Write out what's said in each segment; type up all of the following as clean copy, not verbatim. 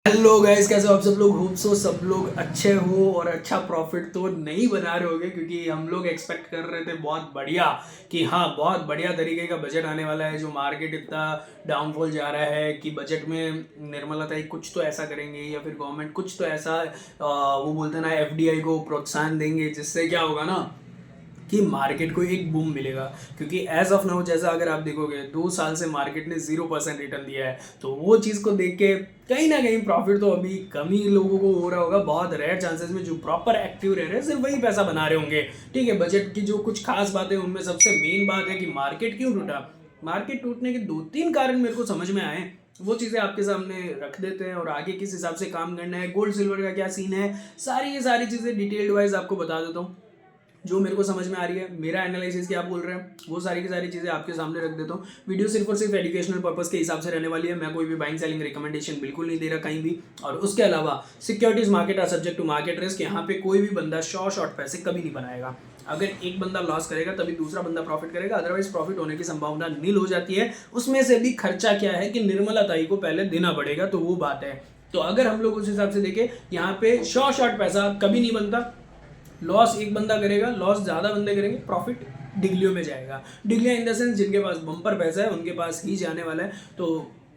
Hello guys, कैसे हो आप सब लोग। होप सो सब लोग अच्छे हो और अच्छा प्रॉफिट तो नहीं बना रहे होगे, क्योंकि हम लोग एक्सपेक्ट कर रहे थे बहुत बढ़िया कि हाँ बहुत बढ़िया तरीके का बजट आने वाला है। जो मार्केट इतना डाउनफॉल जा रहा है कि बजट में निर्मला ताई कुछ तो ऐसा करेंगे या फिर गवर्नमेंट कुछ तो ऐसा वो बोलते हैं ना एफडीआई को प्रोत्साहन देंगे, जिससे क्या होगा ना कि मार्केट को एक बूम मिलेगा। क्योंकि एज ऑफ नाउ जैसा अगर आप देखोगे 2 साल से मार्केट ने 0% रिटर्न दिया है, तो वो चीज़ को देख के कहीं ना कहीं प्रॉफिट तो अभी कम ही लोगों को हो रहा होगा। बहुत रेयर चांसेस में जो प्रॉपर एक्टिव रह रहे हैं सिर्फ वही पैसा बना रहे होंगे। ठीक है, बजट की जो कुछ खास बातें उनमें सबसे मेन बात है कि मार्केट क्यों टूटा। मार्केट टूटने के 2-3 कारण मेरे को समझ में आए, वो चीज़ें आपके सामने रख देते हैं और आगे किस हिसाब से काम करना है, गोल्ड सिल्वर का क्या सीन है, सारी ये सारी चीज़ें डिटेल्ड वाइज आपको बता देता हूँ जो मेरे को समझ में आ रही है। मेरा एनालिसिस क्या बोल रहे हैं वो सारी की सारी चीज़ें आपके सामने रख देता हूँ। वीडियो सिर्फ और सिर्फ एजुकेशनल पर्पस के हिसाब से रहने वाली है। मैं कोई भी बाइंग सेलिंग रिकमेंडेशन बिल्कुल नहीं दे रहा कहीं भी। और उसके अलावा securities market are subject to market risk. यहाँ पे कोई भी बंदा शॉर्ट पैसे कभी नहीं बनाएगा। अगर एक बंदा लॉस करेगा तभी दूसरा बंदा प्रॉफिट करेगा, अदरवाइज प्रॉफिट होने की संभावना नील हो जाती है। उसमें से भी खर्चा क्या है कि निर्मला ताई को पहले देना पड़ेगा, तो वो बात है। तो अगर हम लोग उस हिसाब से देखें, यहाँ पे शॉर्ट पैसा कभी नहीं बनता। लॉस एक बंदा करेगा, लॉस ज़्यादा बंदे करेंगे, प्रॉफिट डिग्लियों में जाएगा। डिग्लियाँ इन द सेंस जिनके पास बम्पर पैसा है उनके पास ही जाने वाला है। तो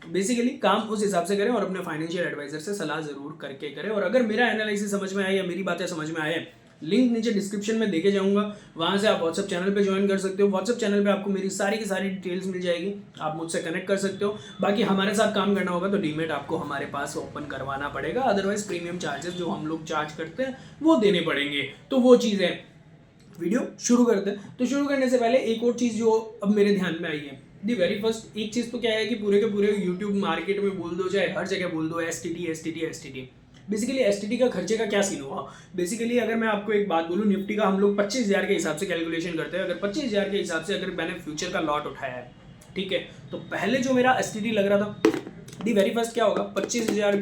बेसिकली काम उस हिसाब से करें और अपने फाइनेंशियल एडवाइजर से सलाह जरूर करके करें। और अगर मेरा एनालिसिस समझ में आए या मेरी बातें समझ में आए, लिंक नीचे डिस्क्रिप्शन में देके जाऊंगा, वहाँ से आप व्हाट्सअप चैनल पे ज्वाइन कर सकते हो। व्हाट्सअप चैनल पे आपको मेरी सारी की सारी डिटेल्स मिल जाएगी, आप मुझसे कनेक्ट कर सकते हो। बाकी हमारे साथ काम करना होगा तो डीमेट आपको हमारे पास ओपन करवाना पड़ेगा, अदरवाइज प्रीमियम चार्जेस जो हम लोग चार्ज करते हैं वो देने पड़ेंगे। तो वो चीज़ है। वीडियो शुरू करते हैं। तो शुरू करने से पहले एक और चीज़ जो अब मेरे ध्यान में आई है, दी वेरी फर्स्ट एक चीज़ तो क्या है कि पूरे के पूरे यूट्यूब मार्केट में बोल दो, चाहे हर जगह बोल दो, S T T. Basically S का खर्चे का क्या सीन हुआ। बेसिकली अगर मैं आपको एक बात बोलूँ, निफ्टी का हम लोग 25,000 के हिसाब से कैलकुलेशन करते हैं। अगर 25,000 के हिसाब से अगर मैंने फ्यूचर का लॉट उठाया है, ठीक है, तो पहले जो मेरा एस लग रहा था, दी वेरी फर्स्ट क्या होगा, 25,000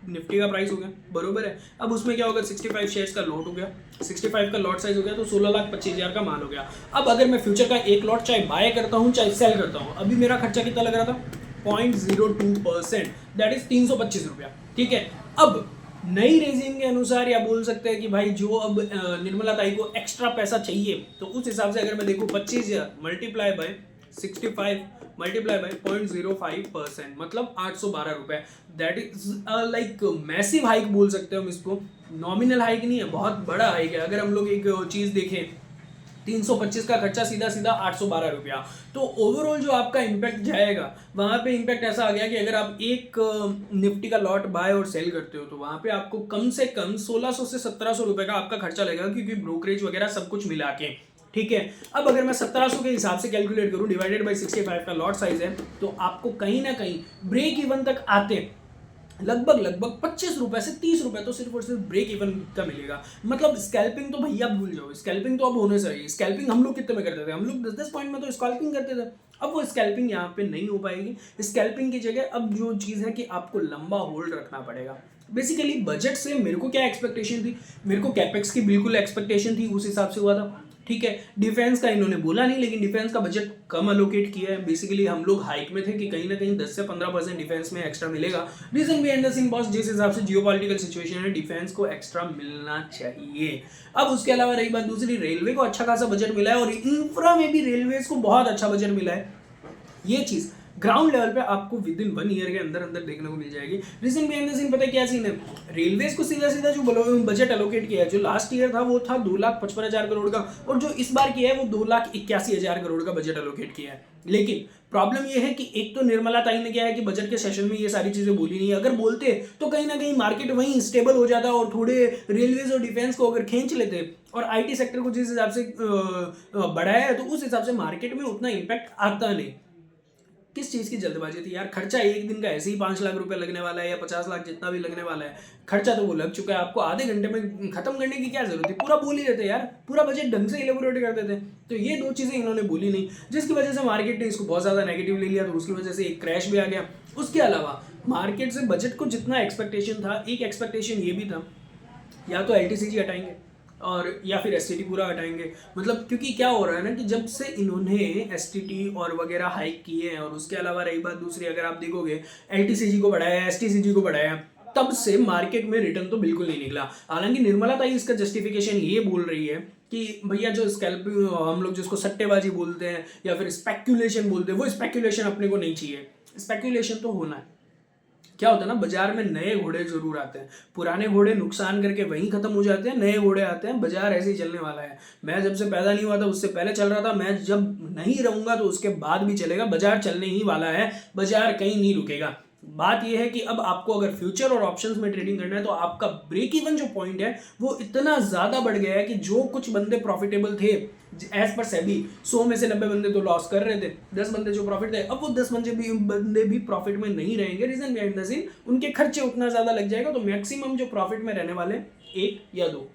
निफ्टी का प्राइस हो गया, बरोबर है। अब उसमें क्या होगा, 65 शेयर्स का लॉट हो गया, 65 का लॉट साइज हो गया, तो 16,25,000 का माल हो गया। अब अगर मैं फ्यूचर का एक लॉट चाहे बाय करता हूँ चाहे सेल करता हूँ, अभी मेरा खर्चा कितना लग रहा था, 0.02%, दैट इज 325 रुपया। ठीक है, अब नई रेजिम के अनुसार या बोल सकते हैं कि भाई जो अब निर्मला ताई को एक्स्ट्रा पैसा चाहिए, तो उस हिसाब से अगर मैं देखूँ 25,000 मल्टीप्लाई बाय 65 मल्टीप्लाई बाय 0.05%, मतलब 812 रुपए। That is like massive hike बोल सकते हैं हम इसको। नॉमिनल हाइक नहीं है, बहुत बड़ा हाइक है। अगर हम लोग एक चीज़ देखें, 325 का खर्चा सीधा सीधा 812 रुपया, तो ओवरऑल जो आपका इम्पैक्ट जाएगा वहाँ पे इम्पैक्ट ऐसा आ गया कि अगर आप एक निफ्टी का लॉट बाय और सेल करते हो तो वहाँ पे आपको कम से कम 1600 से 1700 रुपये का आपका खर्चा लगेगा, क्योंकि ब्रोकरेज वगैरह सब कुछ मिला के। ठीक है, अब अगर मैं 1700 के हिसाब से कैलकुलेट करूँ, डिवाइडेड बाई 65 का लॉट साइज है, तो आपको कहीं ना कहीं ब्रेक इवन तक आते लगभग 25 रुपए से 30 रुपए तो सिर्फ और सिर्फ ब्रेक इवन का मिलेगा। मतलब स्कैल्पिंग तो भैया भूल जाओ, स्कैल्पिंग तो अब होने चाहिए। स्कैल्पिंग हम लोग कितने में करते थे, हम लोग 10-10 पॉइंट में तो स्कैल्पिंग करते थे। अब वो स्कैल्पिंग यहाँ पे नहीं हो पाएगी। स्कैल्पिंग की जगह अब जो चीज़ है कि आपको लंबा होल्ड रखना पड़ेगा। बेसिकली बजट से मेरे को क्या एक्सपेक्टेशन थी, मेरे को कैपेक्स की बिल्कुल एक्सपेक्टेशन थी, उस हिसाब से हुआ था। ठीक है, डिफेंस का इन्होंने बोला नहीं, लेकिन डिफेंस का बजट कम अलोकेट किया है। बेसिकली हम लोग हाइक में थे कि कहीं ना कहीं 10 से 15% डिफेंस में एक्स्ट्रा मिलेगा। रीजन भी एंड सिंह बॉस, जिस हिसाब से जियोपॉलिटिकल सिचुएशन है, डिफेंस को एक्स्ट्रा मिलना चाहिए। अब उसके अलावा रही बात दूसरी, रेलवे को अच्छा खासा बजट मिला है और इंफ्रा में भी रेलवेज को बहुत अच्छा बजट मिला है। ये चीज़ ग्राउंड लेवल पे आपको विद इन 1 ईयर के अंदर अंदर देखने को मिल जाएगी। रीजन बिहाइंड द सीन पता है क्या सीन है, रेलवेज को सीधा सीधा जो बजट एलोकेट किया है, जो लास्ट ईयर था वो था 2,55,000 करोड़ का, और जो इस बार किया है वो 2,81,000 करोड़ का बजट एलोकेट किया है। लेकिन प्रॉब्लम ये है कि एक तो निर्मला ताई ने क्या है कि बजट के सेशन में ये सारी चीजें बोली नहीं। अगर बोलते तो कहीं ना कहीं मार्केट वहीं स्टेबल हो जाता और थोड़े रेलवेज और डिफेंस को अगर खींच लेते और आईटी सेक्टर को जिस हिसाब से बढ़ाया है, तो उस हिसाब से मार्केट में उतना इम्पैक्ट आता नहीं। किस चीज़ की जल्दबाजी थी यार, खर्चा एक दिन का ऐसे ही 5 लाख रुपए लगने वाला है या 50 लाख जितना भी लगने वाला है, खर्चा तो वो लग चुका है। आपको आधे घंटे में खत्म करने की क्या जरूरत है, पूरा बोल ही देते यार, पूरा बजट ढंग से इलेबोरेट कर देते। तो ये दो चीज़ें इन्होंने बोली नहीं, जिसकी वजह से मार्केट ने इसको बहुत ज़्यादा नेगेटिव ले लिया, तो उसकी वजह से एक क्रैश भी आ गया। उसके अलावा मार्केट से बजट को जितना एक्सपेक्टेशन था, एक एक्सपेक्टेशन ये भी था या तो एलटीसीजी हटाएंगे और या फिर एसटीटी पूरा हटाएंगे। मतलब क्योंकि क्या हो रहा है ना कि जब से इन्होंने एसटीटी और वगैरह हाइक किए हैं, और उसके अलावा रही बात दूसरी, अगर आप देखोगे एलटीसीजी को बढ़ाया, एसटीसीजी को बढ़ाया, तब से मार्केट में रिटर्न तो बिल्कुल नहीं निकला। हालांकि निर्मला ताई इसका जस्टिफिकेशन ये बोल रही है कि भैया जो स्कैल्प हम लोग जिसको सट्टेबाजी बोलते हैं या फिर स्पेक्यूलेशन बोलते हैं, वो स्पेक्यूलेशन अपने को नहीं चाहिए। स्पेक्यूलेशन तो होना है, क्या होता है ना, बाजार में नए घोड़े जरूर आते हैं, पुराने घोड़े नुकसान करके वहीं खत्म हो जाते हैं, नए घोड़े आते हैं। बाजार ऐसे ही चलने वाला है। मैं जब से पैदा नहीं हुआ था उससे पहले चल रहा था, मैं जब नहीं रहूंगा तो उसके बाद भी चलेगा। बाजार चलने ही वाला है, बाजार कहीं नहीं रुकेगा। बात यह है कि अब आपको अगर फ्यूचर और ऑप्शंस में ट्रेडिंग करना है तो आपका ब्रेक इवन जो पॉइंट है वो इतना ज्यादा बढ़ गया है कि जो कुछ बंदे प्रॉफिटेबल थे एज पर सेबी 100 में से 90 बंदे तो लॉस कर रहे थे, 10 बंदे जो प्रॉफिट थे, अब वो 10 बंदे भी प्रॉफिट में नहीं रहेंगे। रीजन बिहाइंड द सीन उनके खर्चे उतना ज्यादा लग जाएगा, तो मैक्सिमम जो प्रॉफिट में रहने वाले 1 या 2।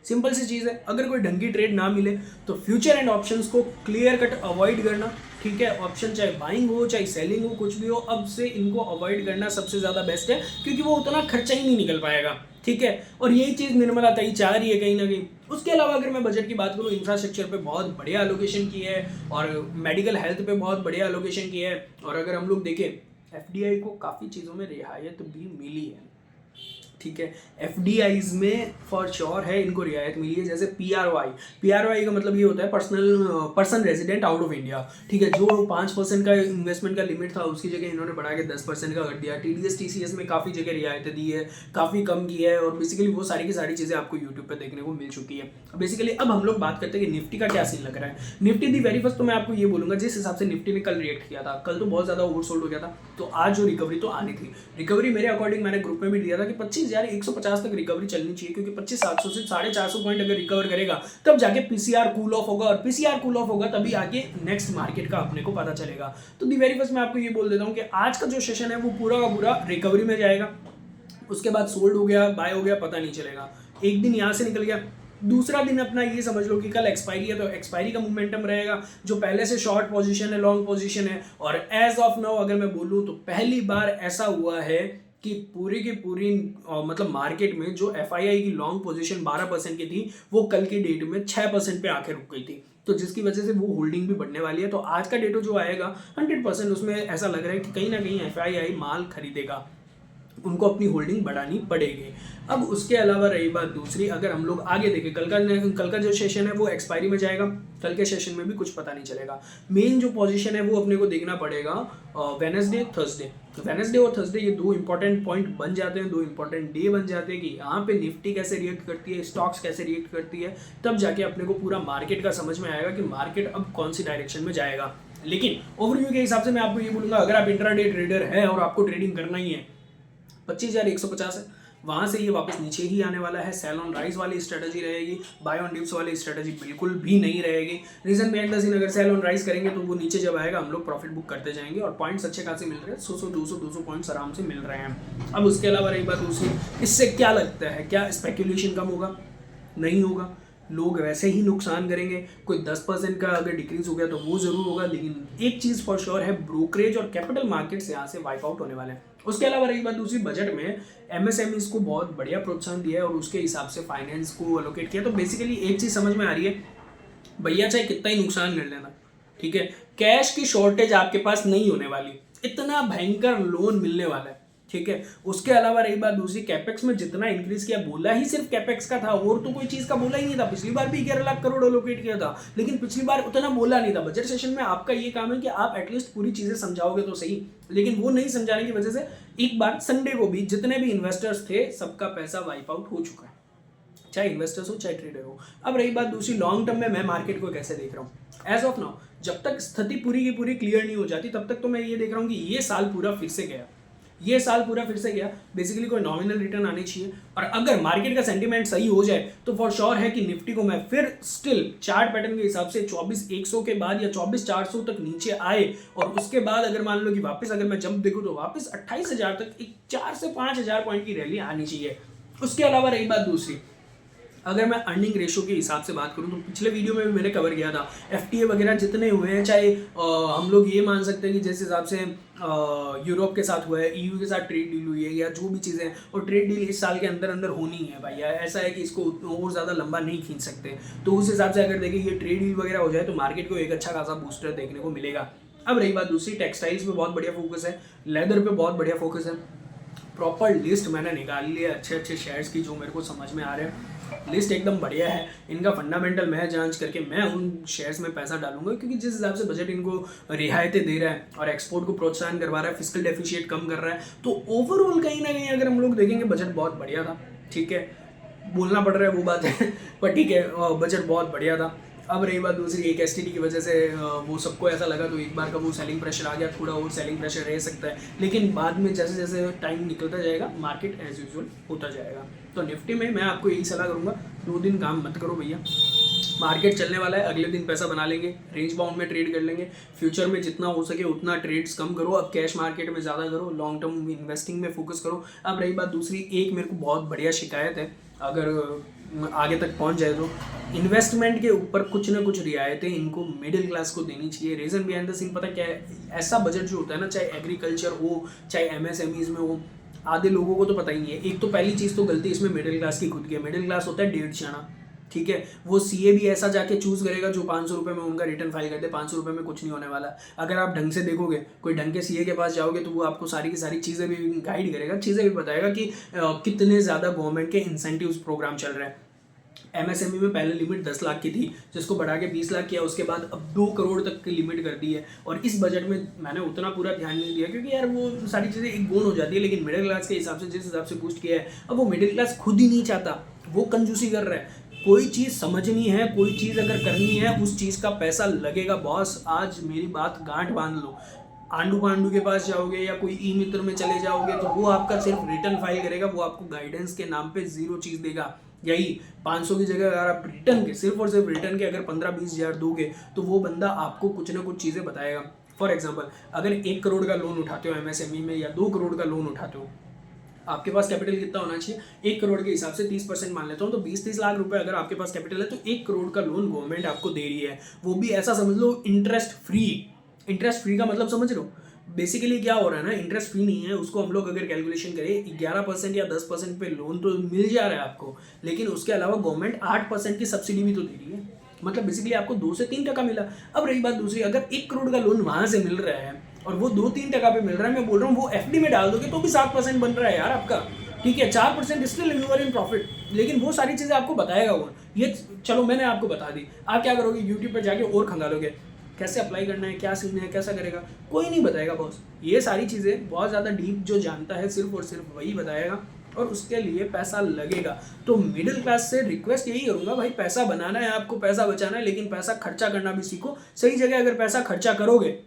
सिंपल सी चीज़ है, अगर कोई ढंग की ट्रेड ना मिले तो फ्यूचर एंड ऑप्शंस को क्लियर कट अवॉइड करना, ठीक है। ऑप्शन चाहे बाइंग हो चाहे सेलिंग हो, कुछ भी हो, अब से इनको अवॉइड करना सबसे ज़्यादा बेस्ट है, क्योंकि वो उतना खर्चा ही नहीं निकल पाएगा, ठीक है। और यही चीज़ निर्मला ताई चाह रही है कहीं ना कहीं। उसके अलावा अगर मैं बजट की बात करूँ, इंफ्रास्ट्रक्चर पे बहुत बढ़िया एलोकेशन की है और मेडिकल हेल्थ पे बहुत बढ़िया एलोकेशन की है। और अगर हम लोग देखें, FDI को काफ़ी चीज़ों में रियायत भी मिली है, ठीक है। FDIs में फॉर श्योर है इनको रियायत मिली है। जैसे PRY का मतलब ये होता है person resident out of India, ठीक है। जो 5% का इन्वेस्टमेंट का लिमिट था उसकी जगह इन्होंने बढ़ा के 10% का कर दिया। TDS TCS में काफ़ी जगह रियायतें दी है, काफ़ी कम की है, और बेसिकली वो सारी की सारी चीज़ें आपको यूट्यूब पर देखने को मिल चुकी है। बेसिकली अब हम लोग बात करते हैं कि निफ्टी का क्या सीन लग रहा है। निफ्टी दी वेरी फर्स्ट तो मैं आपको ये बोलूँगा, जिस हिसाब से निफ्टी ने कल रिएक्ट किया था, कल तो बहुत ज़्यादा ओवरसोल्ड हो गया था, तो आज जो रिकवरी तो आनी थी, रिकवरी मेरे अकॉर्डिंग मैंने ग्रुप में भी दिया था कि 25,150 तक रिकवरी चलनी चाहिए, क्योंकि 25,700 से 450 पॉइंट अगर रिकवर करेगा तब जाके PCR कूल ऑफ होगा, और PCR कूल ऑफ होगा तभी आगे नेक्स्ट मार्केट का अपने को पता चलेगा। तो दी वेरी फर्स्ट मैं आपको ये बोल देता हूँ कि आज का जो सेशन है वो पूरा का पूरा रिकवरी में जाएगा। उसके बाद सोल्ड हो गया, बाय हो गया, पता नहीं चलेगा। एक दिन यहाँ से निकल गया, दूसरा दिन अपना ये समझ लो कि कल एक्सपायरी है, तो एक्सपायरी का मोमेंटम रहेगा। जो पहले से शॉर्ट पोजीशन है, लॉन्ग पोजीशन है, और एज ऑफ नाउ अगर मैं बोलूँ तो पहली बार ऐसा हुआ है कि पूरी की पूरी मतलब मार्केट में जो FII की लॉन्ग पोजीशन 12% की थी, वो कल की डेट में 6% पे आके रुक गई थी, तो जिसकी वजह से वो होल्डिंग भी बढ़ने वाली है। तो आज का डेटा जो आएगा 100% उसमें ऐसा लग रहा है कि कहीं ना कहीं FII माल खरीदेगा, उनको अपनी होल्डिंग बढ़ानी पड़ेगी। अब उसके अलावा रही बात दूसरी, अगर हम लोग आगे देखें, कल का जो सेशन है वो एक्सपायरी में जाएगा, कल के सेशन में भी कुछ पता नहीं चलेगा। मेन जो पोजीशन है वो अपने को देखना पड़ेगा वेडनेसडे और थर्सडे, ये 2 इंपॉर्टेंट पॉइंट बन जाते हैं, 2 इंपॉर्टेंट डे बन जाते हैं कि यहाँ पे निफ्टी कैसे रिएक्ट करती है, स्टॉक्स कैसे रिएक्ट करती है, तब जाके अपने को पूरा मार्केट का समझ में आएगा कि मार्केट अब कौन सी डायरेक्शन में जाएगा। लेकिन ओवरव्यू के हिसाब से मैं आपको ये बोलूँगा, अगर आप इंट्राडे ट्रेडर है और आपको ट्रेडिंग करना ही है, 25,150 है, वहाँ से ये वापस नीचे ही आने वाला है। सेल ऑन राइज वाली स्ट्रेटजी रहेगी, बाय ऑन डिप्स वाली स्ट्रेटजी बिल्कुल भी नहीं रहेगी। रीजन बिहाइंड द सीन, अगर सेल ऑन राइज करेंगे तो वो नीचे जब आएगा हम लोग प्रॉफिट बुक करते जाएंगे, और पॉइंट्स अच्छे खासे मिल रहे हैं, 100-200 पॉइंट्स आराम से मिल रहे हैं। अब उसके अलावा रही बात दूसरी, इससे क्या लगता है, क्या स्पेक्यूलेशन कम होगा? नहीं होगा, लोग वैसे ही नुकसान करेंगे। कोई 10% का अगर डिक्रीज हो गया तो वो जरूर होगा, लेकिन एक चीज़ फॉर श्योर है, ब्रोकरेज और कैपिटल मार्केट्स यहाँ से वाइप आउट होने वाले हैं। उसके अलावा रही बात दूसरी, बजट में MSMEs को बहुत बढ़िया प्रोत्साहन दिया है और उसके हिसाब से फाइनेंस को एलोकेट किया। तो बेसिकली एक चीज़ समझ में आ रही है, भैया चाहे कितना ही नुकसान कर लेना, ठीक है, कैश की शॉर्टेज आपके पास नहीं होने वाली, इतना भयंकर लोन मिलने वाला है, ठीक है। उसके अलावा रही बात दूसरी, कैपेक्स में जितना इंक्रीज किया, बोला ही सिर्फ कैपेक्स का था, और तो कोई चीज का बोला ही नहीं था। पिछली बार भी 11 लाख करोड़ एलोकेट किया था, लेकिन पिछली बार उतना बोला नहीं था। बजट सेशन में आपका ये काम है कि आप एटलीस्ट पूरी चीजें समझाओगे तो सही, लेकिन वो नहीं समझाने की वजह से एक बार संडे को भी जितने भी इन्वेस्टर्स थे सबका पैसा वाइप आउट हो चुका है, चाहे इन्वेस्टर्स हो चाहे ट्रेडर हो। अब रही बात दूसरी, लॉन्ग टर्म में मैं मार्केट को कैसे देख रहा हूँ एज ऑफ नाउ, जब तक स्थिति पूरी की पूरी क्लियर नहीं हो जाती तब तक तो मैं ये देख रहा हूँ कि ये साल पूरा फिर से गया, बेसिकली कोई नॉमिनल रिटर्न आनी चाहिए। और अगर मार्केट का सेंटीमेंट सही हो जाए तो फॉर श्योर है कि निफ्टी को मैं फिर स्टिल चार्ट पैटर्न के हिसाब से 24,100 के बाद या 24,400 तक नीचे आए, और उसके बाद अगर मान लो कि वापस अगर मैं जंप देखूं तो वापस 28,000 तक एक 4 से 5,000 पॉइंट की रैली आनी चाहिए। उसके अलावा रही बात दूसरी, अगर मैं अर्निंग रेशो के हिसाब से बात करूं तो पिछले वीडियो में भी मैंने कवर किया था, FTA वगैरह जितने हुए हैं, चाहे हम लोग ये मान सकते हैं कि जिस हिसाब से यूरोप के साथ हुआ है, EU के साथ ट्रेड डील हुई है, या जो भी चीज़ें, और ट्रेड डील इस साल के अंदर अंदर होनी है भाई, ऐसा है कि इसको और ज़्यादा लंबा नहीं खींच सकते। तो उस हिसाब से अगर देखें ये ट्रेड डील वगैरह हो जाए तो मार्केट को एक अच्छा खासा बूस्टर देखने को मिलेगा। अब रही बात दूसरी, टेक्सटाइल्स पे बहुत बढ़िया फोकस है, लेदर पे बहुत बढ़िया फोकस है, प्रॉपर लिस्ट मैंने निकाल ली है अच्छे अच्छे शेयर्स की जो मेरे को समझ में आ रहे हैं। लिस्ट एकदम बढ़िया है, इनका फंडामेंटल मैं जांच करके मैं उन शेयर्स में पैसा डालूंगा, क्योंकि जिस हिसाब से बजट इनको रियायतें दे रहा है और एक्सपोर्ट को प्रोत्साहन करवा रहा है, फिस्कल डेफिशिएट कम कर रहा है, तो ओवरऑल कहीं ना कहीं अगर हम लोग देखेंगे बजट बहुत बढ़िया था। ठीक है, बोलना पड़ रहा है वो बात है पर ठीक है, बजट बहुत बढ़िया था। अब रही बात दूसरी, एक एसटीडी की वजह से वो सबको ऐसा लगा तो एक बार का वो सेलिंग प्रेशर आ गया, थोड़ा और सेलिंग प्रेशर रह सकता है, लेकिन बाद में जैसे जैसे टाइम निकलता जाएगा मार्केट एज यूजुअल होता जाएगा। तो निफ्टी में मैं आपको यही सलाह करूँगा, 2 दिन काम मत करो भैया, मार्केट चलने वाला है, अगले दिन पैसा बना लेंगे, रेंज बाउंड में ट्रेड कर लेंगे, फ्यूचर में जितना हो सके उतना ट्रेड्स कम करो, अब कैश मार्केट में ज़्यादा करो, लॉन्ग टर्म इन्वेस्टिंग में फोकस करो। अब रही बात दूसरी, एक मेरे को बहुत बढ़िया शिकायत है, अगर आगे तक पहुंच जाए तो इन्वेस्टमेंट के ऊपर कुछ ना कुछ रियायतें इनको मिडिल क्लास को देनी चाहिए। रीज़न बिहाइंड द सीन पता क्या है, ऐसा बजट जो होता है ना, चाहे एग्रीकल्चर हो चाहे एमएसएमईज में हो, आधे लोगों को तो पता ही नहीं है। एक तो पहली चीज़ तो गलती इसमें मिडिल क्लास की खुद की है, मिडिल क्लास होता है 1.5 आना। ठीक है, वो सीए भी ऐसा जाके चूज करेगा जो 500 रुपये में उनका रिटर्न फाइल करते, 500 रुपये में कुछ नहीं होने वाला। अगर आप ढंग से देखोगे, कोई ढंग के सीए के पास जाओगे तो वो आपको सारी की सारी चीज़ें भी गाइड करेगा, चीज़ें भी बताएगा कि कितने ज़्यादा गवर्नमेंट के इंसेंटिव्स प्रोग्राम चल रहे हैं। एमएसएमई में पहले लिमिट 10 लाख की थी, जिसको बढ़ा के 20 लाख किया, उसके बाद अब 2 करोड़ तक की लिमिट कर दी है। और इस बजट में मैंने उतना पूरा ध्यान नहीं दिया, क्योंकि यार वो सारी चीज़ें एक गुण हो जाती है, लेकिन मिडिल क्लास के हिसाब से जिस हिसाब से बूस्ट किया है, अब वो मिडिल क्लास खुद ही नहीं चाहता, वो कंजूसी कर रहा है। कोई चीज़ समझनी है, कोई चीज़ अगर करनी है, उस चीज़ का पैसा लगेगा बॉस। आज मेरी बात गांठ बांध लो, आंडू पांडू के पास जाओगे या कोई ई मित्र में चले जाओगे तो वो आपका सिर्फ रिटर्न फाइल करेगा, वो आपको गाइडेंस के नाम पे 0 चीज़ देगा। यही 500 की जगह अगर आप रिटर्न के, सिर्फ और सिर्फ रिटर्न के अगर 15-20 हज़ार दोगे तो वो बंदा आपको कुछ ना कुछ चीज़ें बताएगा। फॉर एग्जाम्पल, अगर 1 करोड़ का लोन उठाते हो एमएसएमई में या 2 करोड़ का लोन उठाते हो, आपके पास कैपिटल कितना होना चाहिए? 1 करोड़ के हिसाब से 30% मान लेता हूँ, तो 20-30 लाख रुपए अगर आपके पास कैपिटल है तो 1 करोड़ का लोन गवर्नमेंट आपको दे रही है, वो भी ऐसा समझ लो इंटरेस्ट फ्री। इंटरेस्ट फ्री का मतलब समझ रहे हो? बेसिकली क्या हो रहा है ना, इंटरेस्ट फ्री नहीं है, उसको हम लोग अगर कैलकुलेशन करें 11% या 10% पे लोन तो मिल जा रहा है आपको, लेकिन उसके अलावा गवर्नमेंट 8% की सब्सिडी भी तो दे रही है, मतलब बेसिकली आपको 2 से 3% मिला। अब रही बात दूसरी, अगर 1 करोड़ का लोन वहां से मिल रहा है और वो 2-3% पे मिल रहा है, मैं बोल रहा हूँ वो एफडी में डाल दोगे तो भी 7% बन रहा है यार आपका। ठीक है, 4% still you are in profit, लेकिन वो सारी चीज़ें आपको बताएगा वो। ये चलो मैंने आपको बता दी, आप क्या करोगे, यूट्यूब पर जाके और खंगालोगे कैसे अप्लाई करना है, क्या सीखना है, कैसा करेगा, कोई नहीं बताएगा बॉस। ये सारी चीज़ें बहुत ज़्यादा डीप जो जानता है सिर्फ और सिर्फ वही बताएगा, और उसके लिए पैसा लगेगा। तो मिडिल क्लास से रिक्वेस्ट यही करूँगा, भाई पैसा बनाना है आपको, पैसा बचाना है, लेकिन पैसा खर्चा करना भी सीखो। सही जगह अगर पैसा खर्चा करोगे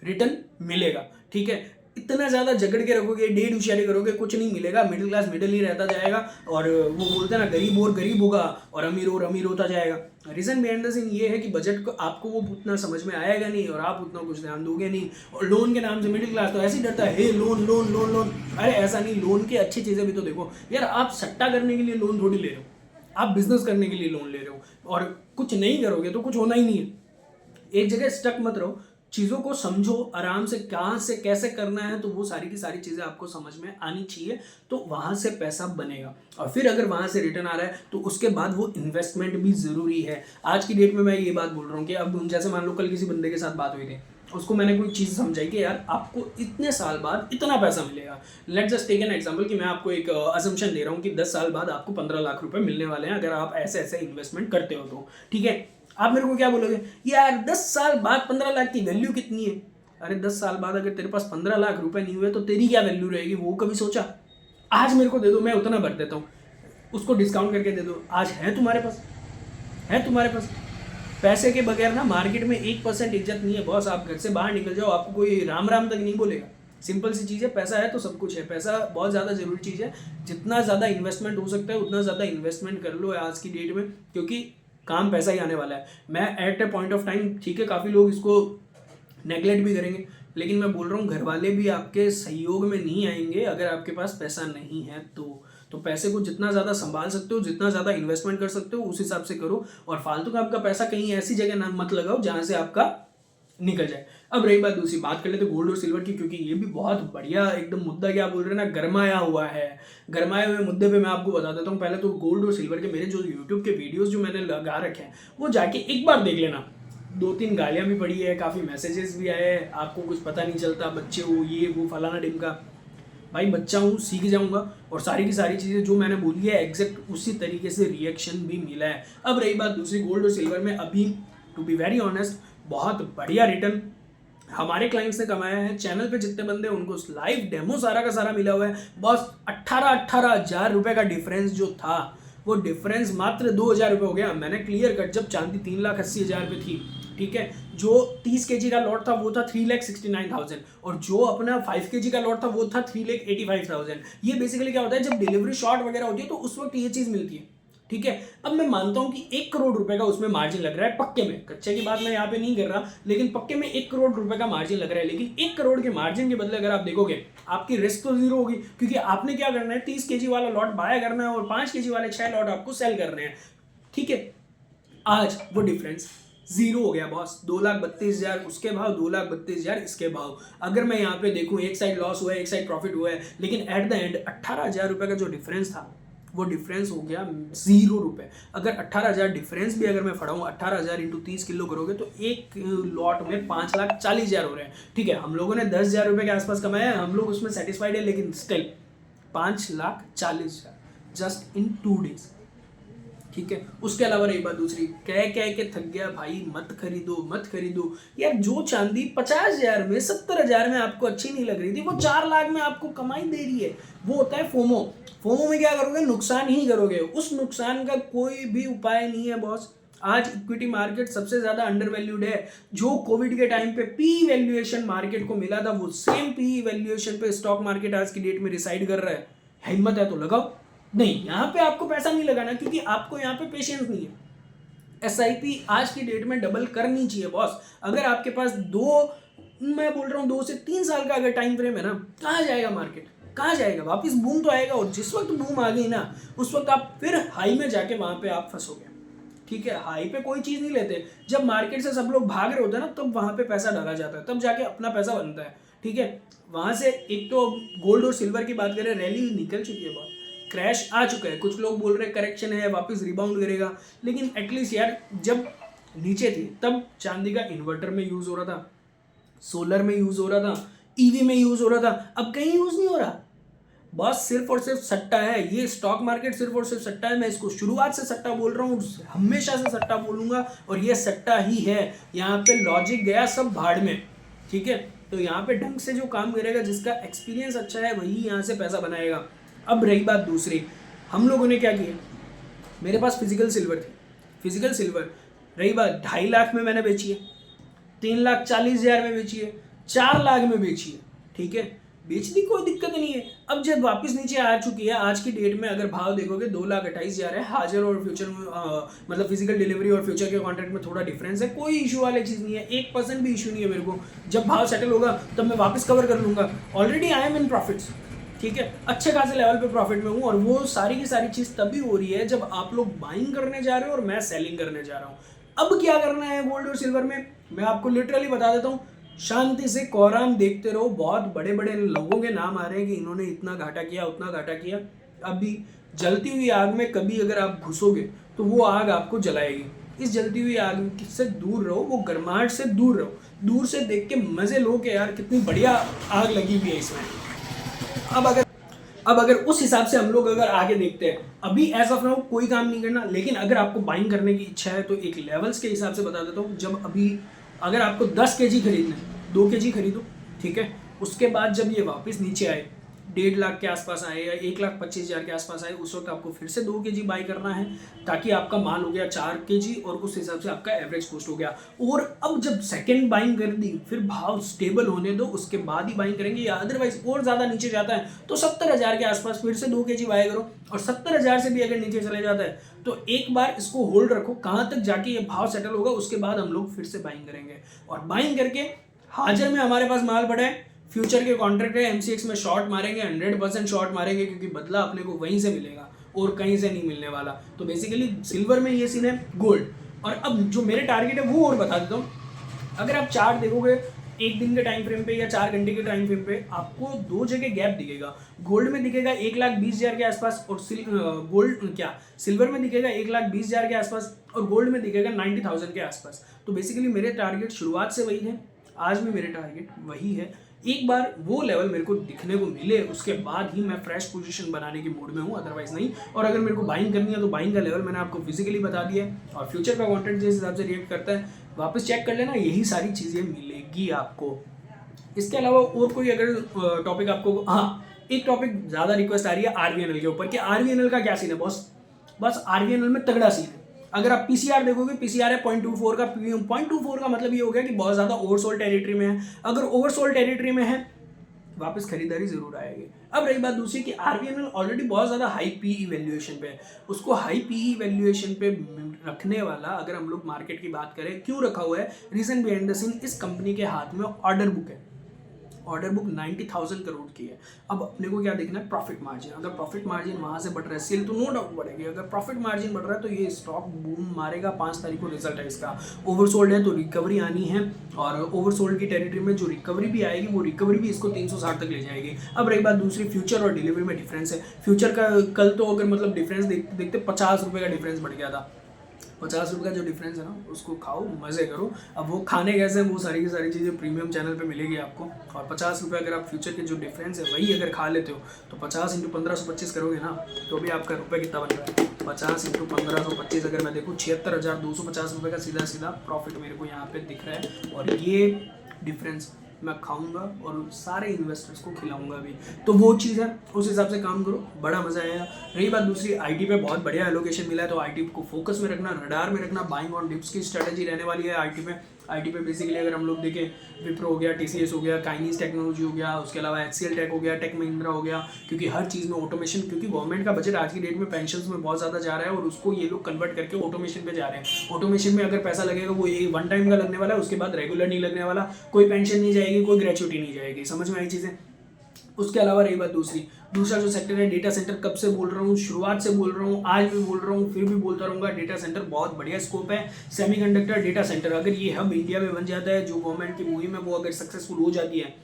रिटर्न मिलेगा। ठीक है, इतना ज़्यादा झगड़ के रखोगे, डेढ़ होशियारी करोगे, कुछ नहीं मिलेगा। मिडिल क्लास मिडिल ही रहता जाएगा, और वो बोलते हैं ना गरीब और गरीब होगा और अमीर होता जाएगा। रीज़न बिहाइंड द सीन ये है कि बजट को आपको वो उतना समझ में आएगा नहीं और आप उतना कुछ ध्यान दोगे नहीं। और लोन के नाम से मिडिल क्लास तो ऐसे ही डरता है, हे लोन लोन लोन लोन। अरे ऐसा नहीं, लोन की अच्छी चीज़ें भी तो देखो यार। आप सट्टा करने के लिए लोन थोड़ी ले रहे हो, आप बिजनेस करने के लिए लोन ले रहे हो, और कुछ नहीं करोगे तो कुछ होना ही नहीं है। एक जगह स्टक मत रहो, चीज़ों को समझो आराम से, कहाँ से कैसे करना है, तो वो सारी की सारी चीज़ें आपको समझ में आनी चाहिए, तो वहाँ से पैसा बनेगा। और फिर अगर वहाँ से रिटर्न आ रहा है तो उसके बाद वो इन्वेस्टमेंट भी ज़रूरी है। आज की डेट में मैं ये बात बोल रहा हूँ कि अब जैसे मान लो कल किसी बंदे के साथ बात हुई थी, उसको मैंने कोई चीज़ समझाई कि यार आपको इतने साल बाद इतना पैसा मिलेगा। Let's just take an example कि मैं आपको एक असम्पशन दे रहा हूँ कि 10 साल बाद आपको 15 लाख रुपए मिलने वाले हैं अगर आप ऐसे ऐसे इन्वेस्टमेंट करते हो तो। ठीक है, आप मेरे को क्या बोलोगे, यार 10 साल बाद 15 लाख की वैल्यू कितनी है? अरे 10 साल बाद अगर तेरे पास 15 लाख रुपए नहीं हुए तो तेरी क्या वैल्यू रहेगी, वो कभी सोचा? आज मेरे को दे दो, मैं उतना भर देता हूँ, उसको डिस्काउंट करके दे दो। आज है तुम्हारे पास, है तुम्हारे पास पैसे के बगैर ना मार्केट में 1% इज्जत नहीं है बॉस। आप घर से बाहर निकल जाओ, आपको कोई राम राम तक नहीं बोलेगा। सिंपल सी चीज़ है, पैसा है तो सब कुछ है। पैसा बहुत ज़्यादा ज़रूरी चीज़ है, जितना ज़्यादा इन्वेस्टमेंट हो सकता है उतना ज़्यादा इन्वेस्टमेंट कर लो आज की डेट में, क्योंकि काम पैसा ही आने वाला है। मैं at a point of time, ठीक है काफ़ी लोग इसको नेगलेक्ट भी करेंगे, लेकिन मैं बोल रहा हूँ घर वाले भी आपके सहयोग में नहीं आएंगे अगर आपके पास पैसा नहीं है तो पैसे को जितना ज़्यादा संभाल सकते हो, जितना ज़्यादा इन्वेस्टमेंट कर सकते हो, उस हिसाब से करो। और फालतू का आपका पैसा कहीं ऐसी जगह ना मत लगाओ जहाँ से आपका निकल जाए। अब रही बात दूसरी, बात कर लेते गोल्ड और सिल्वर की, क्योंकि ये भी बहुत बढ़िया एकदम मुद्दा, क्या बोल रहे हैं ना, गरमाया हुआ है। गरमाए हुए मुद्दे पे मैं आपको बता देता हूँ। पहले तो गोल्ड और सिल्वर के मेरे जो यूट्यूब के वीडियोस जो मैंने लगा रखे हैं वो जाके एक बार देख लेना। 2-3 गालियाँ भी पड़ी है, काफ़ी मैसेजेस भी आए, आपको कुछ पता नहीं चलता, बच्चे हो ये वो फलाना ढिमका। भाई बच्चा हूँ, सीख जाऊंगा, और सारी की सारी चीज़ें जो मैंने बोली है एग्जैक्ट उसी तरीके से रिएक्शन भी मिला है। अब रही बात दूसरी, गोल्ड और सिल्वर में अभी टू बी वेरी ऑनेस्ट बहुत बढ़िया रिटर्न हमारे क्लाइंट्स ने कमाया है। चैनल पे जितने बंदे हैं उनको लाइव डेमो सारा का सारा मिला हुआ है। बस 18,000 रुपए का डिफरेंस जो था, वो डिफरेंस मात्र 2,000 रुपये हो गया। मैंने क्लियर कट, जब चांदी 3,80,000 रुपये थी, ठीक है, जो 30 kg का लॉट था वो था 3,69,000, और जो अपना 5 kg का लॉट था वो था 3,85,000। ये बेसिकली क्या होता है, जब डिलीवरी शॉर्ट वगैरह होती है तो उस वक्त ये चीज़ मिलती है, ठीक है। अब मैं मानता हूं कि 1 करोड़ रुपए का उसमें मार्जिन लग रहा है पक्के में, कच्चे की बात मैं यहाँ पे नहीं कर रहा, लेकिन पक्के में 1 करोड़ रुपए का मार्जिन लग रहा है। लेकिन 1 करोड़ के मार्जिन के बदले अगर आप देखोगे, आपकी रिस्क तो जीरो होगी, क्योंकि आपने क्या करना है, 30 kg वाला लॉट बाय करना है और 5 kg वाले 6 लॉट आपको सेल करने हैं, ठीक है। आज वो डिफरेंस जीरो हो गया बॉस। 2,32,000 उसके भाव, 2,32,000 इसके भाव। अगर मैं यहाँ पे देखूँ, एक साइड लॉस हुआ है, एक साइड प्रॉफिट हुआ है, लेकिन एट द एंड 18,000 रुपये का जो डिफरेंस था वो डिफरेंस हो गया 0 रुपये। अगर 18,000 डिफरेंस भी अगर मैं फड़ाऊँ, 18,000 इंटू 30 किलो करोगे तो एक लॉट में 5,40,000 हो रहे हैं, ठीक है। हम लोगों ने 10,000 रुपये के आसपास कमाया है, हम लोग उसमें सेटिस्फाइड है, लेकिन स्टिल 5,40,000 जस्ट इन 2 डेज, ठीक है। उसके अलावा रही बात दूसरी, कह के थक गया भाई, मत खरीदो यार। जो चांदी 50,000 में 70,000 में आपको अच्छी नहीं लग रही थी, वो 4 लाख में आपको कमाई दे रही है। वो होता है फोमो। फोमो में क्या करोगे, नुकसान ही करोगे। उस नुकसान का कोई भी उपाय नहीं है बॉस। आज इक्विटी मार्केट सबसे ज्यादा अंडर वैल्यूड है। जो कोविड के टाइम पे पी वैल्यूएशन मार्केट को मिला था, वो सेम पी वैल्यूएशन पे स्टॉक मार्केट आज की डेट में रिसाइड कर रहा है। हिम्मत है तो लगाओ। नहीं, यहाँ पे आपको पैसा नहीं लगाना, क्योंकि आपको यहाँ पे पेशेंस नहीं है। एसआईपी आज की डेट में डबल करनी चाहिए बॉस। अगर आपके पास मैं बोल रहा हूँ 2 से 3 साल का अगर टाइम फ्रेम है ना, कहाँ जाएगा मार्केट, कहाँ जाएगा, वापस बूम तो आएगा। और जिस वक्त बूम आ गई ना, उस वक्त आप फिर हाई में जाके वहां पे आप फंसोगे, ठीक है। हाई पे कोई चीज नहीं लेते। जब मार्केट से सब लोग भाग रहे होते हैं ना, तब वहां पे पैसा डाला जाता है, तब जाके अपना पैसा बनता है, ठीक है। वहां से एक तो गोल्ड और सिल्वर की बात करें, रैली निकल चुकी है, बहुत क्रैश आ चुका है। कुछ लोग बोल रहे हैं करेक्शन है, वापस रिबाउंड करेगा, लेकिन एटलीस्ट यार जब नीचे थी तब चांदी का इन्वर्टर में यूज हो रहा था, सोलर में यूज हो रहा था, ईवी में यूज हो रहा था। अब कहीं यूज नहीं हो रहा बस, सिर्फ और सिर्फ सट्टा है। ये स्टॉक मार्केट सिर्फ और सिर्फ सट्टा है। मैं इसको शुरुआत से सट्टा बोल रहा हूँ, हमेशा से सट्टा बोलूंगा, और ये सट्टा ही है। यहाँ पे लॉजिक गया सब भाड़ में, ठीक है। तो यहाँ पे ढंग से जो काम करेगा, जिसका एक्सपीरियंस अच्छा है, वही यहाँ से पैसा बनाएगा। अब रही बात दूसरी, हम लोगों ने क्या किया, मेरे पास फिजिकल सिल्वर थी, फिजिकल सिल्वर रही बात 2.5 लाख में मैंने बेची है, 3,40,000 में बेची है, 4 लाख में बेची है, ठीक है। बेच दी, कोई दिक्कत नहीं है। अब जब वापस नीचे आ चुकी है, आज की डेट में अगर भाव देखोगे 2,28,000 है। हाजिर और फ्यूचर में मतलब फिजिकल डिलीवरी और फ्यूचर के कॉन्ट्रैक्ट में थोड़ा डिफरेंस है, कोई इशू वाली चीज़ नहीं है, 1% भी इशू नहीं है मेरे को। जब भाव सेटल होगा तब मैं वापस कवर कर लूंगा। Already I am in profits, ठीक है, अच्छे खासे लेवल पे प्रॉफिट में हूँ। और वो सारी की सारी चीज़ तभी हो रही है जब आप लोग बाइंग करने जा रहे हो और मैं सेलिंग करने जा रहा हूँ। अब क्या करना है गोल्ड और सिल्वर में, मैं आपको लिटरली बता देता हूँ। शांति से कोराम देखते रहो। बहुत बड़े बड़े लोगों के नाम आ रहे हैं कि इन्होंने इतना घाटा किया, उतना घाटा किया। अभी जलती हुई आग में कभी अगर आप घुसोगे तो वो आग आपको जलाएगी। इस जलती हुई आग से दूर रहो, वो गर्माहट से दूर रहो, दूर से देख के मजे लो कि यार कितनी बढ़िया आग लगी हुई है इसमें। अब अगर उस हिसाब से हम लोग अगर आगे देखते हैं, अभी एज ऑफ नाउ कोई काम नहीं करना, लेकिन अगर आपको बाइंग करने की इच्छा है तो एक लेवल्स के हिसाब से बता देता हूँ। जब अभी अगर आपको 10 kg खरीदना है, 2 kg खरीदो, ठीक है। उसके बाद जब ये वापस नीचे आए, 1.5 लाख के आसपास आए या 1,25,000 के आसपास आए, उस वक्त आपको फिर से 2 kg बाई करना है, ताकि आपका माल हो गया 4 kg और उस हिसाब से आपका एवरेज कॉस्ट हो गया। और अब जब सेकंड बाइंग कर दी, फिर भाव स्टेबल होने दो, उसके बाद ही बाइंग करेंगे। या अदरवाइज और ज़्यादा नीचे जाता है तो 70,000 के आसपास फिर से 2 kg बाई करो। और 70,000 से भी अगर नीचे चले जाता है तो एक बार इसको होल्ड रखो, कहाँ तक जाके ये भाव सेटल होगा, उसके बाद हम लोग फिर से बाइंग करेंगे। और बाइंग करके हाजिर में हमारे पास माल पड़ा है, फ्यूचर के कॉन्ट्रैक्ट है, एमसीएक्स में शॉर्ट मारेंगे, 100% शॉर्ट मारेंगे, क्योंकि बदला अपने को वहीं से मिलेगा और कहीं से नहीं मिलने वाला। तो बेसिकली सिल्वर में ये सीन है, गोल्ड। और अब जो मेरे टारगेट है वो और बता देता हूँ। अगर आप चार्ट देखोगे 1 दिन के टाइम फ्रेम पे या 4 घंटे के टाइम फ्रेम पे, आपको 2 जगह गैप दिखेगा। गोल्ड में दिखेगा 1,20,000 के आसपास, और सिल्वर में दिखेगा 1,20,000 के आसपास, और गोल्ड में दिखेगा 90,000 के आसपास। तो बेसिकली मेरे टारगेट शुरुआत से वही थे, आज भी मेरे टारगेट वही है एक बार वो लेवल मेरे को दिखने को मिले उसके बाद ही मैं फ्रेश पोजीशन बनाने की मूड में हूँ, अदरवाइज नहीं। और अगर मेरे को बाइंग करनी है तो बाइंग का लेवल मैंने आपको फिजिकली बता दिया है, और फ्यूचर का कंटेंट जिस हिसाब से रिएक्ट करता है वापस चेक कर लेना, यही सारी चीज़ें मिलेगी आपको। इसके अलावा और कोई अगर टॉपिक आपको, हाँ एक टॉपिक ज़्यादा रिक्वेस्ट आ रही है आरवीएनएल के ऊपर कि आरवीएनएल का क्या सीन है बॉस। बस आरवीएनएल में तगड़ा सीन है। अगर आप पीसीआर देखोगे, पीसीआर है 0.24 का, 0.24 का मतलब ये हो गया कि बहुत ज़्यादा ओवरसोल्ड टेरिटरी में है। अगर ओवरसोल्ड टेरिटरी में है वापस खरीदारी जरूर आएगी। अब रही बात दूसरी कि आरवीएनएल ऑलरेडी बहुत ज़्यादा हाई पीई वैल्यूएशन पे है, उसको हाई पीई वैल्यूएशन पे रखने वाला अगर हम लोग मार्केट की बात करें, क्यों रखा हुआ है, रीजन बिहाइंड द सीन, इस कंपनी के हाथ में ऑर्डर बुक है। ऑर्डर बुक 90,000 करोड़ की है। अब अपने को क्या देखना है, प्रॉफिट मार्जिन। अगर प्रॉफिट मार्जिन वहाँ से बढ़ रहा है, सेल तो नो डाउट बढ़ेगी। अगर प्रॉफिट मार्जिन बढ़ रहा है तो ये स्टॉक बूम मारेगा। 5 तारीख को रिजल्ट है इसका। ओवरसोल्ड है तो रिकवरी आनी है, और ओवरसोल्ड की टेरिटरी में जो रिकवरी भी आएगी वो रिकवरी भी इसको 360 तक ले जाएगी। अब रही बात दूसरी, फ्यूचर और डिलीवरी में डिफरेंस है। फ्यूचर का कल तो अगर मतलब डिफरेंस देखते 50 रुपये का डिफरेंस बढ़ गया था। 50 रुपये का जो डिफरेंस है ना, उसको खाओ, मज़े करो। अब वो खाने कैसे, वो सारी की सारी चीज़ें प्रीमियम चैनल पे मिलेगी आपको। और 50 रुपये अगर आप फ्यूचर के जो डिफरेंस है वही अगर खा लेते हो तो 50 × 1525 करोगे ना, तो भी आपका रुपये कितना बन रहा है। 50 × 1525 अगर मैं देखूँ 76,250 रुपये का सीधा सीधा प्रॉफिट मेरे को यहाँ पे दिख रहा है। और ये डिफरेंस मैं खाऊंगा और सारे इन्वेस्टर्स को खिलाऊंगा भी। तो वो चीज़ है, उस हिसाब से काम करो, बड़ा मजा आएगा। रही बात दूसरी, आईटी पे बहुत बढ़िया एलोकेशन मिला है, तो आईटी को फोकस में रखना, रडार में रखना। बाइंग ऑन डिप्स की स्ट्रेटेजी रहने वाली है आईटी पे बेसिकली अगर हम लोग देखें, विप्रो हो गया, टीसीएस हो गया, काइनीज टेक्नोलॉजी हो गया, उसके अलावा एचसीएल टेक हो गया, टेक महिंद्रा हो गया, क्योंकि हर चीज़ में ऑटोमेशन, क्योंकि गवर्नमेंट का बजट आज की डेट में पेंशन में बहुत ज़्यादा जा रहा है और उसको ये लोग कन्वर्ट करके ऑटोमेशन पे जा रहे हैं। ऑटोमेशन में अगर पैसा लगेगा वो ये 1 टाइम का लगने वाला है, उसके बाद रेगुलर नहीं लगने वाला, कोई पेंशन नहीं जाएगी, कोई ग्रेचुइटी नहीं जाएगी। समझ में आई चीज़ें। उसके अलावा रही बात दूसरा जो सेक्टर है डेटा सेंटर, कब से बोल रहा हूँ, शुरुआत से बोल रहा हूँ, आज भी बोल रहा हूँ, फिर भी बोलता रहूँगा, डेटा सेंटर बहुत बढ़िया स्कोप है। सेमीकंडक्टर डेटा सेंटर अगर ये हब इंडिया में बन जाता है, जो गवर्नमेंट की मुहिम है वो अगर सक्सेसफुल हो जाती है,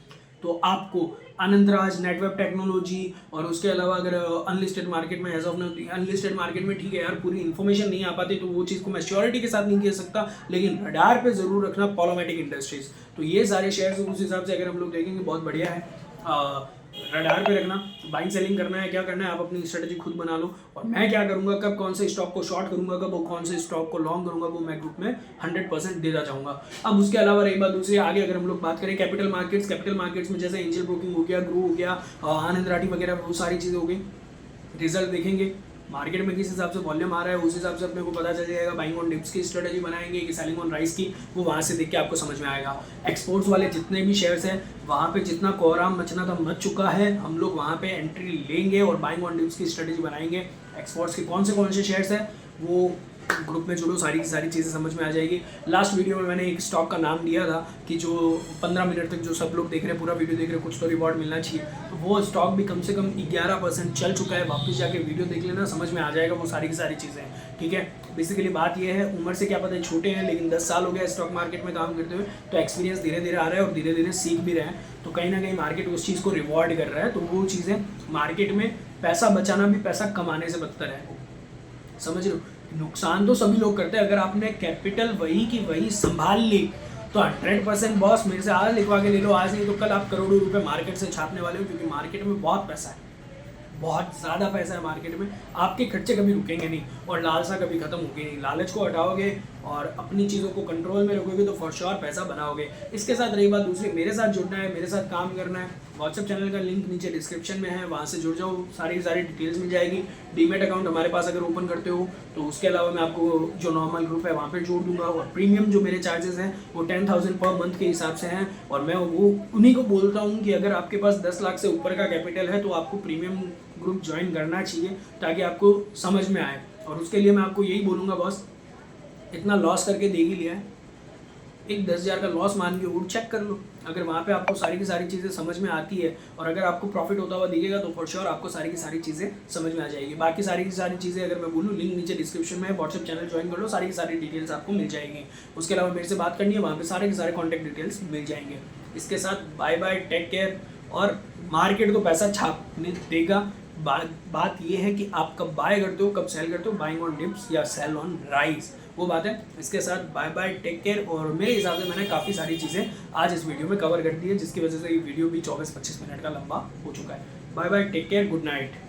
तो आपको आनंदराज, नेटवर्क टेक्नोलॉजी, और उसके अलावा अगर अनलिस्टेड मार्केट में, as of now unlisted market में ठीक है यार, पूरी इन्फॉर्मेशन नहीं आ पाती तो वो चीज़ को मैं श्योरिटी के साथ नहीं कह सकता, लेकिन रडार पे जरूर रखना पॉलोमेटिक इंडस्ट्रीज। तो ये सारे शेयर्स उस हिसाब से अगर हम लोग देखेंगे बहुत बढ़िया है। रडार पे रखना, बाइंग सेलिंग करना है, क्या करना है आप अपनी स्ट्रेटजी खुद बना लो। और मैं क्या करूंगा, कब कौन से स्टॉक को शॉर्ट करूंगा, कब कौन से स्टॉक को लॉन्ग करूंगा, वो मैं ग्रुप में 100% देता जाऊंगा। अब उसके अलावा रही बात दूसरी, आगे अगर हम लोग बात करें कैपिटल मार्केट्स में जैसे एंजल ब्रोकिंग हो गया, ग्रो हो गया, आनंद राठी वगैरह, वो सारी चीज़ें हो गई। रिजल्ट देखेंगे मार्केट में किस हिसाब से वॉल्यूम आ रहा है, उस हिसाब से अपने को पता चल जाएगा। बाइंग ऑन डिप्स की स्ट्रेटजी बनाएंगे कि सेलिंग ऑन राइस की, वो वहाँ से देख के आपको समझ में आएगा। एक्सपोर्ट्स वाले जितने भी शेयर्स हैं वहाँ पे जितना कोहराम मचना था मच चुका है, हम लोग वहाँ पे एंट्री लेंगे और बाइंग ऑन डिप्स की स्ट्रेटजी बनाएंगे। एक्सपोर्ट्स के कौन से शेयर्स हैं वो ग्रुप में जुड़ो, सारी की सारी चीज़ें समझ में आ जाएगी। लास्ट वीडियो में मैंने एक स्टॉक का नाम दिया था कि जो 15 मिनट तक जो सब लोग देख रहे हैं, पूरा वीडियो देख रहे हैं, कुछ तो रिवॉर्ड मिलना चाहिए, तो वो स्टॉक भी कम से कम 11% चल चुका है। वापस जाके वीडियो देख लेना, समझ में आ जाएगा वो सारी की सारी चीज़ें। ठीक है, बेसिकली बात ये है, उम्र से क्या पता है छोटे हैं, लेकिन 10 साल हो गया स्टॉक मार्केट में काम करते हुए, तो एक्सपीरियंस धीरे धीरे आ रहा है और धीरे धीरे सीख भी रहे हैं। तो कहीं ना कहीं मार्केट उस चीज़ को रिवॉर्ड कर रहा है। तो वो चीज़ें मार्केट में पैसा बचाना भी पैसा कमाने से बदतर है, समझ लो। नुकसान तो सभी लोग करते हैं, अगर आपने कैपिटल वही की वही संभाल ली तो 100% बॉस मेरे से आज लिखवा के ले लो, आज नहीं तो कल आप करोड़ों रुपए मार्केट से छापने वाले हो, क्योंकि मार्केट में बहुत पैसा है, बहुत ज़्यादा पैसा है मार्केट में। आपके खर्चे कभी रुकेंगे नहीं और लालसा कभी खत्म होगी नहीं। लालच को हटाओगे और अपनी चीज़ों को कंट्रोल में रखोगे तो फॉर श्योर पैसा बनाओगे। इसके साथ रही बात दूसरी, मेरे साथ जुड़ना है, मेरे साथ काम करना है, व्हाट्सएप चैनल का लिंक नीचे डिस्क्रिप्शन में है, वहाँ से जुड़ जाओ, सारी डिटेल्स मिल जाएगी। डीमेट अकाउंट हमारे पास अगर ओपन करते हो तो उसके अलावा मैं आपको जो नॉर्मल ग्रुप है वहाँ पे जोड़ दूंगा। और प्रीमियम जो मेरे चार्जेस हैं वो 10,000 पर मंथ के हिसाब से हैं, और मैं वो उन्हीं को बोलता हूँ कि अगर आपके पास 10 लाख से ऊपर का कैपिटल है तो आपको प्रीमियम ग्रुप ज्वाइन करना चाहिए, ताकि आपको समझ में आए। और उसके लिए मैं आपको यही बोलूँगा बॉस, इतना लॉस करके दे ही लिया है, एक 10,000 का लॉस मान के उठ चेक कर लो। अगर वहाँ पे आपको सारी की सारी चीज़ें समझ में आती है और अगर आपको प्रॉफिट होता हुआ दिखेगा तो फॉर श्योर आपको सारी की सारी चीज़ें समझ में आ जाएगी। बाकी सारी की सारी चीज़ें अगर मैं बोलूँ, लिंक नीचे डिस्क्रिप्शन में है, व्हाट्सएप चैनल ज्वाइन कर लो, सारी की सारी डिटेल्स आपको मिल जाएगी। उसके अलावा मेरे से बात करनी है, वहाँ पर सारे के सारे कॉन्टैक्ट डिटेल्स मिल जाएंगे। इसके साथ बाय बाय, टेक केयर। और मार्केट को पैसा छापने देगा, बात ये है कि आप कब बाय करते हो, कब सेल करते हो, बाइंग ऑन डिप्स या सेल ऑन राइज, वो बात है। इसके साथ बाय बाय, टेक केयर। और मेरे हिसाब से मैंने काफ़ी सारी चीज़ें आज इस वीडियो में कवर कर दी है, जिसकी वजह से ये वीडियो भी 24-25 मिनट का लंबा हो चुका है। Bye bye, take care, good night.